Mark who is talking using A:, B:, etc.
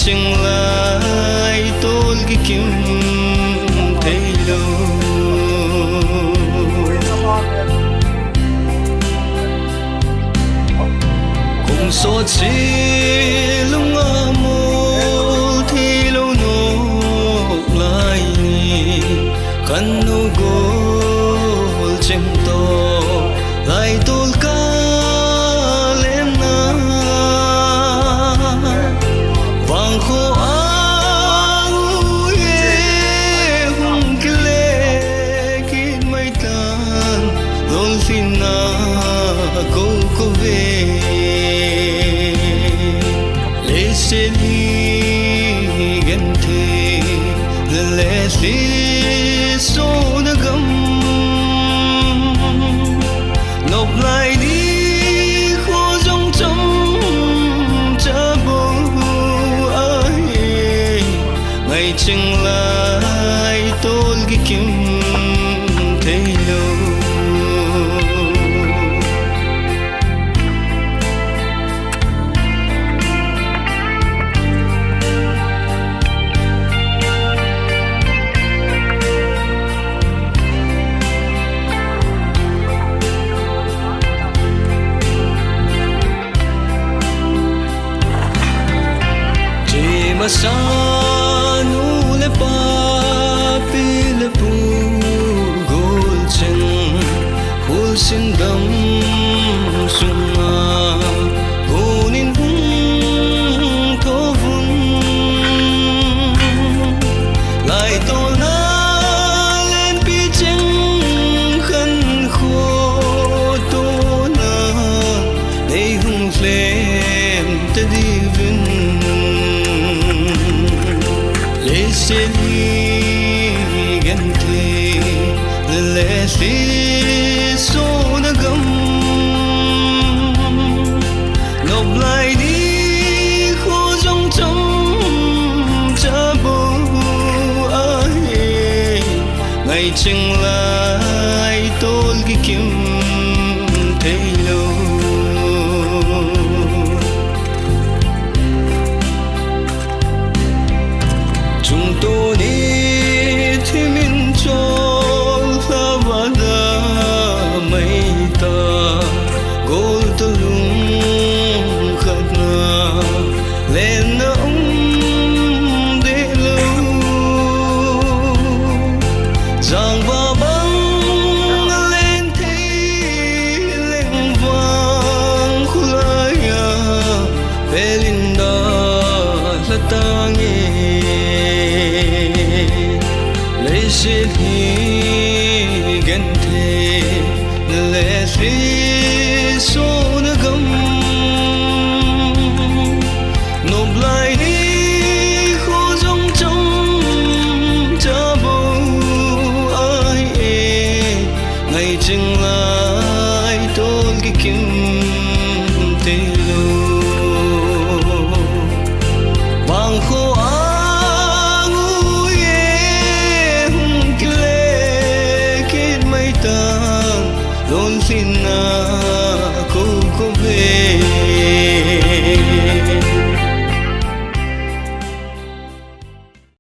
A: chừng lại tôi cái kim thấy lâu cùng số chi lúc ngỡ mô thì lâu nộp lại khăn nô gôl chừng to lại tôi Lý số đã gấm nộp lại đi khô trong trong cha bố ai ngày chừng lại tôi cái kim thấy lâu Masan ule papi le pu golchen hul sindam sunga gonin tovun lai to na len pi cheng khan kho to na nei hung flem te divin Leslie gante Leslie so na gam nộp lại đi khô trong trong cha bố ai ngày chừng lại tôi cái kim thấy lâu chúng tôi đi thì mình cho ta vada mấy ta gol ta lung khát na lên ông để lâu giang và băng lên thấy lên vang khulaya Belinda là ta nghe Leslie gante Leslie